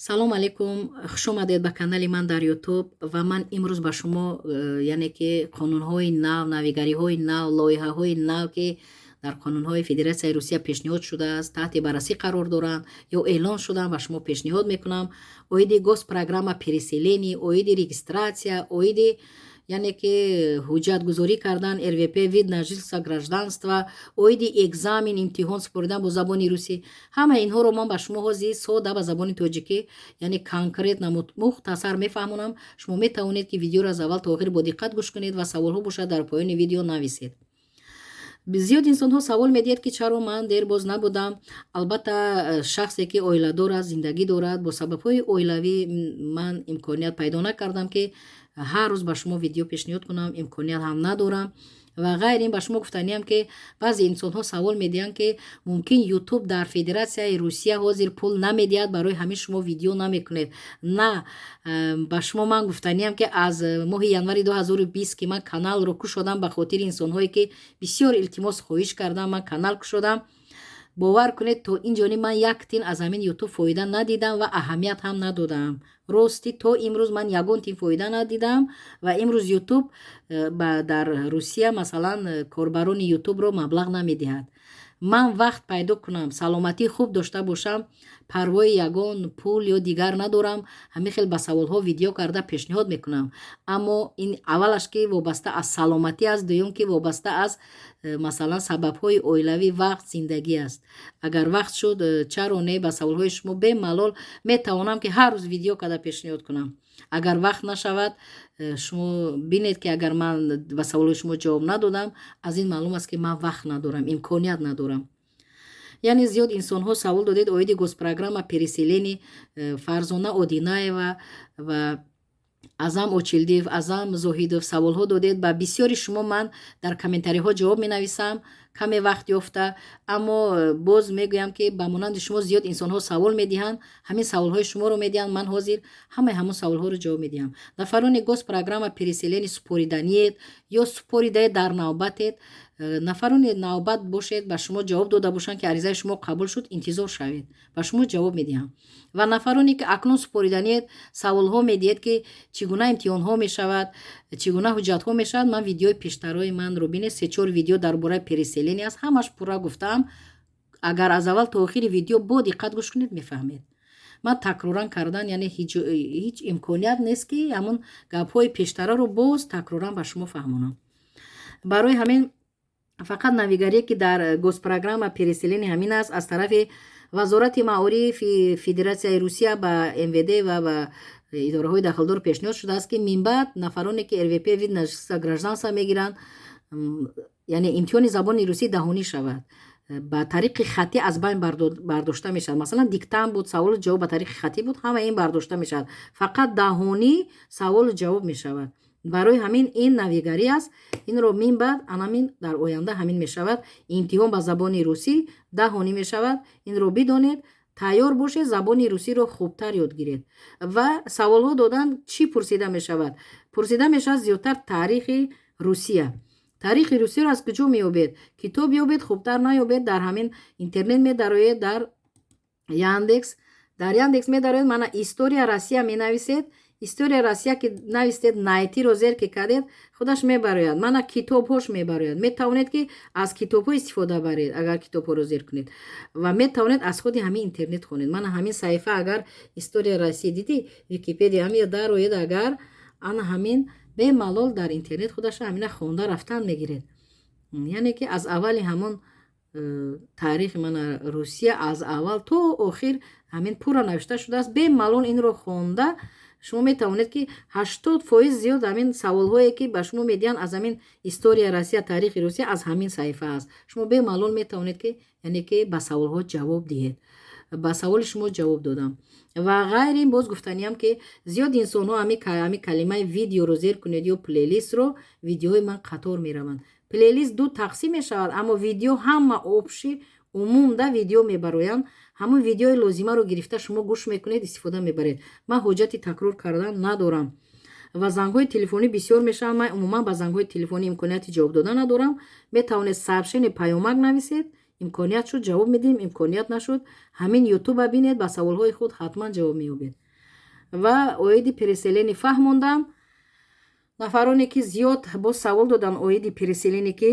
салом алейкум, хуш омадед ба канали ман дар ютуб ва ман имрӯз ба шумо яъне ки қонунҳои нав, навигариҳои нав, лоиҳаҳои нав ки дар қонунҳои Федератсияи Русия пешниҳод шудааст, таҳти баррасӣ қарор доранд ё эълон шуданд ба шумо пешниҳод мекунам. Оиди госпрограмма переселенӣ, оиди регистратсия, оиди яъне ки ҳуҷҷатгузорӣ кардан РВП, вид на жительство, гражданство, оиди экзамен, имтиҳон супоридан бо забони русӣ. Ҳама инҳоро ман ба шумо ҳозир сода ба забони тоҷикӣ яъне конкретна мухтасар мефаҳмонам. Шумо метавонед ки видеоро аз аввал то охир бо диққат гӯш кунед ва саволҳо бошад дар поёни видео нависед. Зиёд инсонҳо савол медиҳад ки чаро ман дербоз набудам. Албатта шахсе ки оиладор аст, зиндагӣ дорад, бо сабабҳои оилавӣ ман имконият пайдо накардам ки ҳар рӯз ба шумо видео пешниҳод кунам, имконият ҳам надорам. Ва ғайр ин ба шумо гуфтаниам ки баъзе инсонҳо савол медиҳанд ки мумкин ютуб дар Федератсияи Русия ҳозир пул намедиҳад, барои ҳамин шумо видео намекунед. На, ба шумо ман гуфтаниам ки аз моҳи январи 2020 ки ман каналро кушодам ба хотири инсонҳое ки бисёр илтимос хоҳиш кардам, ман канал кушодам. бовар кунед то инҷониб ман як тин аз ҳамин ютуб фоида надидам ва аҳамият ҳам надодам. рости то имрӯз ман ягон тин фоида надидам ва имрӯз ютуб дар Русия масалан корбарони ютубро маблағ намедиҳад. ман вақт пайдо кунам, саломатӣ хуб дошта бошам, парвои ягон пул ё дигар надорам, ҳамин хел ба саволҳо видео карда пешниҳод мекунам. Аммо ин аввалаш ки вобаста аз саломатӣ аст, дуюм ки вобаста аз масалан сабабҳои оилавӣ, вақт, зиндагӣ аст. Агар вақт шуд, чаро не, ба саволҳои шумо бемалол метавонам ки ҳар рӯз видео карда пешниҳод кунам. Агар вақт нашавад, шумо бинед ки агар ман ба саволҳои шумо ҷавоб надодам, аз ин маълум аст ки ман вақт надорам, имконият надорам. яъне зиёд инсонҳо савол додед оиди госпрограмма переселени Фарзона Одинаева ва Азам Очилдиев, Азам Зоҳидов саволҳо додед. Ба бисёри шумо ман дар комментариҳо ҷавоб менависам, каме вақт ёфта. Аммо боз мегӯям ки ба монанди шумо зиёд инсонҳо савол медиҳанд, ҳамин саволҳои шуморо медиҳанд, ман ҳозир ҳамаи ҳамон саволҳоро ҷавоб медиҳам. Нафарони госпрограмма переселени супориданиед ё супоридае дар навбатед, нафарони навбат бошед, ба шумо ҷавоб дода бошанд ки аризаи шумо қабул шуд, интизор шавед, ба шумо ҷавоб медиҳам. ва нафароне ки акнун супориданиед, саволҳо медиҳед ки чӣ гуна имтиҳонҳо мешавад, чӣ гуна ҳуҷҷатҳо мешавад, ман видеои пештарои манро бинед, 3-4 видео дар бораи переселение аст, ҳамаш пурра гуфтаам. агар аз аввал то охири видео бо диққат гӯш кунед, мефаҳмед. ман такроран кардан яъне ҳеҷ имконият нест ки ҳамон гапҳои пештараро боз такроран ба шумо фаҳмонам. барои ҳамин фақат навигарие ки дар госпрограмма переселени ҳамин аст, аз тарафи вазорати маорифи Федератсияи Русия ба МВД ва ба идораҳои дахолдор пешниҳод шудааст ки минбаъд нафароне ки РВП, вид на жительство, гражданство мегиранд, яъне имтиҳони забони русӣ даҳонӣ шавад, ба тариқи хатӣ аз байн бардошта мешавад. Масалан диктант буд, саволу ҷавоб ба тариқи хатӣ буд, ҳама ин бардошта мешавад, фақат даҳонӣ саволу ҷавоб мешавад. барои ҳамин ин навигарӣ аст. инро минбаъд анамин дар оянда ҳамин мешавад. имтиҳон ба забони русӣ даҳонӣ мешавад. инро бидонед, тайёр бошед, забони русиро хубтар ёд гиред. ва саволҳо додан чӣ пурсида мешавад? Пурсида мешавад зиёдтар таърихи Русия. таърихи русиро аз куҷо меёбед? Китоб ёбед, хубтар наёбед, дар ҳамин интернет медароед, дар Яндекс. дар Яндекс медароед, мана история Россия менависед. история Россия ки навистед, найтиро зер ки кардед, худаш мебарояд. мана китобҳош мебарояд. метавонед ки аз китобҳо истифода баред, агар китобҳоро зер кунед ва метавонед аз худи ҳамин интернет хонед. мана ҳамин саҳифа агар история Россия диди, Википедия ҳамин дароед, агар ана ҳамин бемалол дар интернет худаш ҳамина хонда рафтан мегиред. яъне ки аз аввали ҳамон таърихи мана Русия аз аввал то охир ҳамин пурра навишта шудааст. бемалол инро хонда шумо метавонед ки 80% зиёд ҳамин саволҳое ки ба шумо медиҳанд аз ҳамин история Россия, таърихи Русия аз ҳамин саҳифа аст. шумо бемалол метавонед ки яъне ки ба саволҳо ҷавоб диҳед. ба саволи шумо ҷавоб додам. ва ғайр ин боз гуфтаниам ки зиёд инсонҳо ҳамин калимаи видеоро зер кунед ё плейлистро, видеоҳои ман қатор мераванд. плейлист ду тақсим мешавад, аммо видео ҳама обши умумда видео мебароянд. ҳамон видеои лозимаро гирифта шумо гӯш мекунед, истифода мебаред. ман ҳоҷати такрор кардан надорам. ва зангҳои телефонӣ бисёр мешаванд. ман умуман ба зангҳои телефонӣ имконияти ҷавоб додан надорам. метавонед сообщение паёмак нависед, имконият шуд ҷавоб медиҳем, имконият нашуд ҳамин ютуба бинед, ба саволҳои худ ҳатман ҷавоб меёбед. ва оиди переселени фаҳмондам. нафароне ки зиёд боз савол доданд оиди переселене ки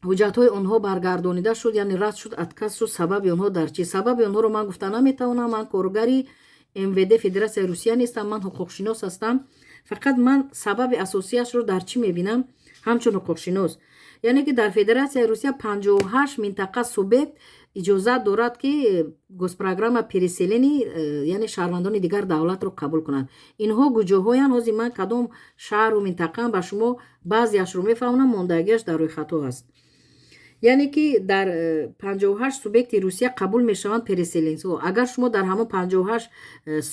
ҳуҷҷатҳои онҳо баргардонида шуд, яъне рад шуд, отказ шуд. Сабаби онҳо дар чӣ? Сабаби онҳоро ман гуфта наметавонам. Ман коргари МВД Федератсияи Русия нестам, ман ҳуқуқшинос ҳастам. Фақат ман сабаби асосияшро дар чӣ мебинам ҳамчун ҳуқуқшинос? яъне ки дар Федератсияи Русия 58 минтақа субъект иҷозат дорад ки госпрограмма переселени яъне шаҳрвандони дигар давлатро қабул кунад. Инҳо куҷоҳоянд? ҳозир ман кадом шаҳру минтақаам ба шумо баъзеашро мефаҳмонам, мондагиаш дар рӯйхатҳо ҳаст. яъне ки дар 58 субъекти Русия қабул мешаванд переселенсҳо. агар шумо дар ҳамон 58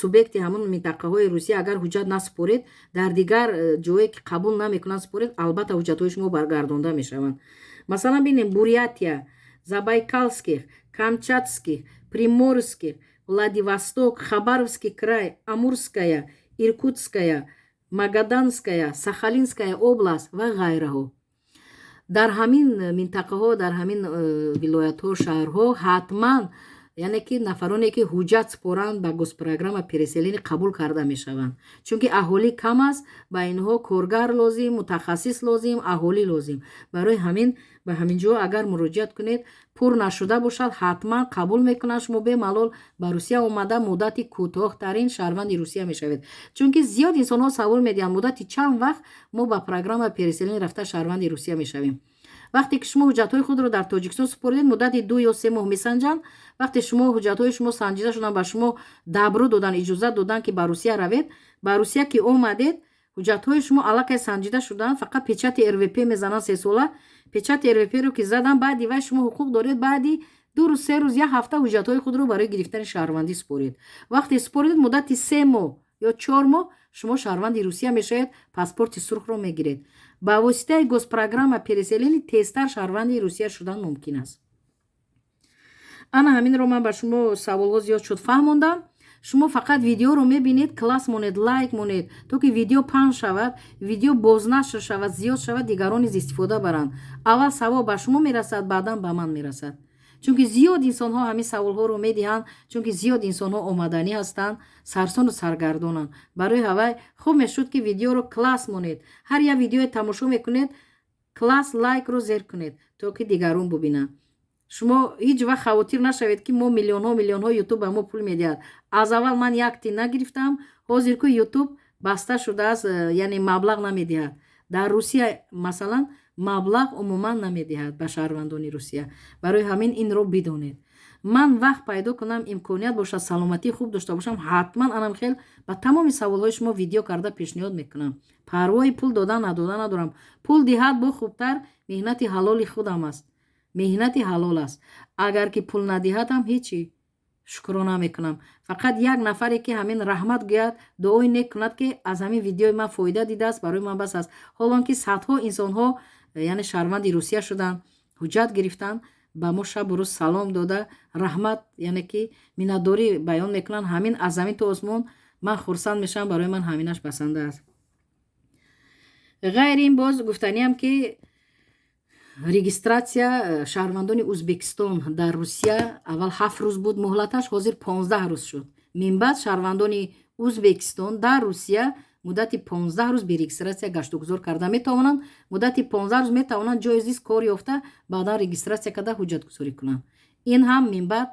субъекти ҳамон минтақаҳои Русия агар ҳуҷҷат насупоред, дар дигар ҷое ки қабул намекунанд супоред, албатта ҳуҷҷатҳои шумо баргардонда мешаванд. масалан бинем Бурятия, Забайкальских, Камчатских, Приморских, Владивосток, Хабаровский край, Амурская, Иркутская, Магаданская, Сахалинская область ва ғайраҳо. дар ҳамин минтақаҳо, дар ҳамин вилоятҳо, шаҳрҳо ҳатман яъне ки нафароне ки ҳуҷҷат супоранд ба госпрограмма переселени қабул карда мешаванд. чунки аҳолӣ кам аст, ба инҳо коргар лозим, мутахассис лозим, аҳолӣ лозим. барои ҳамин ба ҳамин ҷо агар муроҷиат кунед, пур нашуда бошад, ҳатман қабул мекунанд. шумо бемалол ба Русия омада муддати кӯтоҳтарин шаҳрванди Русия мешавед. чунки зиёд инсонҳо савол медиҳанд муддати чанд вақт мо ба программа переселени рафта шаҳрванди Русия мешавем. вақте ки шумо ҳуҷҷатҳои худро дар Тоҷикистон супоридед, муддати 2 ё 3 моҳ месанҷанд. вақте шумо ҳуҷҷатҳои шумо санҷида шуданд, ба шумо дабру додан, иҷозат доданд ки ба Русия равед, ба Русия ки омадед, ҳуҷҷатҳои шумо аллакай санҷида шуданд, фақат печати РВП мезананд 3 сола. печати РВП-ро ки задан, баъди вай шумо ҳуқуқ доред баъди 2 рӯз, 3 рӯз, 1 ҳафта ҳуҷҷатҳои худро барои гирифтани шаҳрвандӣ супоред. вақте супоред, муддати 3 моҳ ё 4 моҳ шумо шаҳрванди Русия мешавед, паспорти сурхро мегиред. ба воситаи госпрограмма переселени тезтар шаҳрванди Русия шудан мумкин аст. ана ҳаминро ман ба шумо саволҳо зиёд шуд фаҳмондам. шумо фақат видеоро мебинед, класс монед, лайк монед, то ки видео паҳн шавад, видео бознашр шавад, зиёд шавад, дигарон низ истифода баранд. аввал савол ба шумо мерасад, баъдан ба ман мерасад. чунки зиёд инсонҳо ҳамин саволҳоро медиҳанд, чунки зиёд инсонҳо омаданӣ ҳастанд, сарсону саргардонанд. барои ҳавай хуб мешуд ки видеоро класс монед. ҳар як видеое тамошо мекунед, класс лайкро зер кунед, то ки дигарон бубинанд. шумо ҳеҷ вақт хавотир нашавед ки мо миллионҳо ютуб ба мо пул медиҳад. аз аввал ман як тин нагирифтам, ҳозир ку ютуб баста шудааст, яъне маблағ намедиҳад. дар Русия масалан маблағ умуман намедиҳад ба шаҳрвандони Русия. барои ҳамин инро бидонед. ман вақт пайдо кунам, имконият бошад, саломатӣ хуб дошта бошам, ҳатман анам хел ба тамоми саволҳои шумо видео карда пешниҳод мекунам. парвои пул додан надодан надорам. пул диҳад бо хубтар, меҳнати ҳалоли худам аст. меҳнати ҳалол аст. агар ки пул надиҳадам ҳечи шукрона мекунам. фақат як нафаре ки ҳамин раҳмат гӯяд, дуои нек кунад ки аз ҳамин видеои ман фоида дидааст, барои ман бас аст. ҳолон ки садҳо инсонҳо яъне шаҳрванди Русия шуданд, ҳуҷҷат гирифтанд, ба мо шабу рӯз салом дода раҳмат яъне ки миннатдорӣ баён мекунанд. ҳамин аз замин то осмон ман хурсанд мешавам. барои ман ҳаминаш басанда аст. ғайри ин боз гуфтаниам ки регистратсия шаҳрвандони Ӯзбекистон дар Русия аввал 7 рӯз буд муҳлаташ, ҳозир 15 рӯз шуд. минбаъд шаҳрвандони Ӯзбекистон дар Русия муддати 15 рӯз берегистратсия гаштугузор карда метавонанд. муддати 15 рӯз метавонанд ҷои зист кор ёфта, баъдан регистратсия карда ҳуҷҷатгузорӣ кунанд. ин ҳам минбаъд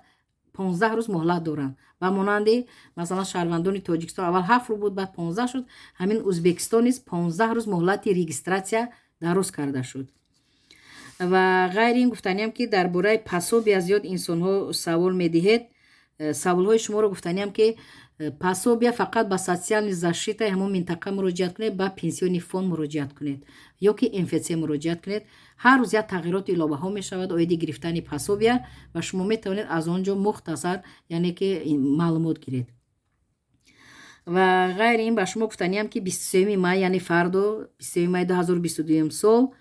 15 рӯз муҳлат доранд. ба монанди масалан шаҳрвандони Тоҷикистон аввал 7 рӯз буд, баъд 15 шуд. ҳамин Ӯзбекистон низ 15 рӯз муҳлати регистратсия дароз карда шуд. ва ғайри ин гуфтаниам ки дар бораи пособия зиёд инсонҳо савол медиҳед. саволҳои шуморо гуфтаниам ки пособия фақат ба социални защитаи ҳамон минтақа муроҷиат кунед, ба пенсиони фонд муроҷиат кунед ё ки МФЦ муроҷиат кунед. ҳар рӯз як тағйироту иловаҳо мешавад оиди гирифтани пособия ва шумо метавонед аз он ҷо мухтасар яъне ки маълумот гиред. ва ғайри ин ба шумо гуфтаниам ки 23 май яъне фардо 23 май 2022 сол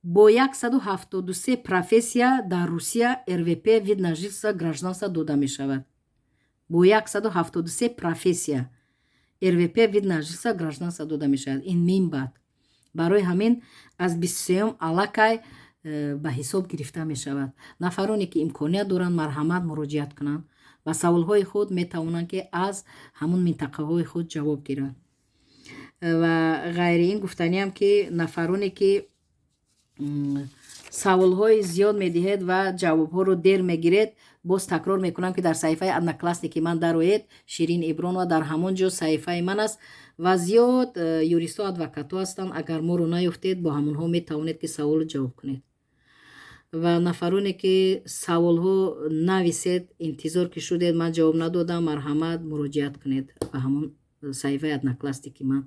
бо 173 профессия дар Русия РВП вид на жительство гражданство дода мешавад. бо 173 профессия РВП вид на жительство гражданство дода мешавад. ин минбаъд. барои ҳамин аз 23 аллакай ба ҳисоб гирифта мешавад. нафароне ки имконият доранд марҳамат муроҷиат кунанд ба саволҳои худ метавонанд ки аз ҳамун минтақаҳои худ ҷавоб гиранд. ва ғайри ин гуфтаниам ки нафароне ки саволҳои зиёд медиҳед ва ҷавобҳоро дер мегиред, боз такрор мекунам ки дар саҳифаи одноклассники ман дароед, Ширин Ибронова дар ҳамон ҷо саҳифаи ман аст ва зиёд юристу адвокатҳо ҳастанд. Агар моро наёфтед, бо ҳамонҳо метавонед ки саволу ҷавоб кунед. ва нафароне ки саволҳо нависед, интизор ки шудед, ман ҷавоб надодам, марҳамат муроҷиат кунед ба ҳамон саҳифаи одноклассники ман.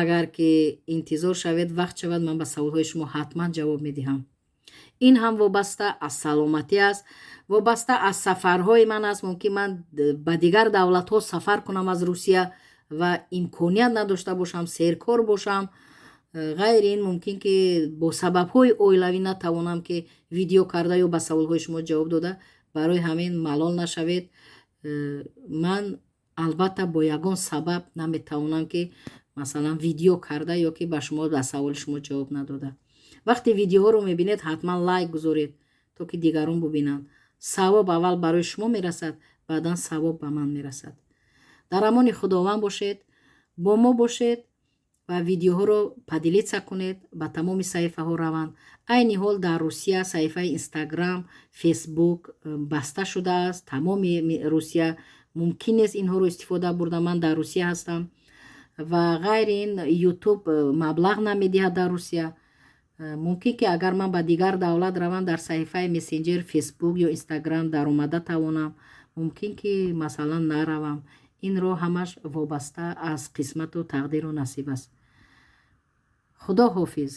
агар ки интизор шавед, вақт шавад, ман ба саволҳои шумо ҳатман ҷавоб медиҳам. ин ҳам вобаста аз саломатӣ аст, вобаста аз сафарҳои ман аст. мумкин ман ба дигар давлатҳо сафар кунам аз Русия ва имконият надошта бошам, серкор бошам. ғайри ин мумкин ки бо сабабҳои оилавӣ натавонам ки видео карда ё ба саволҳои шумо ҷавоб дода. барои ҳамин малол нашавед. ман албатта бо ягон сабаб наметавонам ки масалан видео карда ё ки ба шумо ба саволи шумо ҷавоб надода. вақте видеоҳоро мебинед, ҳатман лайк гузоред, то ки дигарон бубинанд. савоб аввал барои шумо мерасад, баъдан савоб ба ман мерасад. дар амони худованд бошед, бо мо бошед ва видеоҳоро падилитса кунед, ба тамоми саҳифаҳо раванд. айни ҳол дар Русия саҳифаи Инстаграм, Фейсбук баста шудааст. тамоми Русия мумкин нест инҳоро истифода бурда. ман дар Русия ҳастам ва ғайри ин ютуб маблағ намедиҳад дар Русия. мумкин ки агар ман ба дигар давлат равам, дар саҳифаи мессенҷер Фейсбук ё Инстаграм даромада тавонам, мумкин ки масалан наравам. инро ҳамаш вобаста аз қисмату тақдиру насиб аст. худо ҳофиз.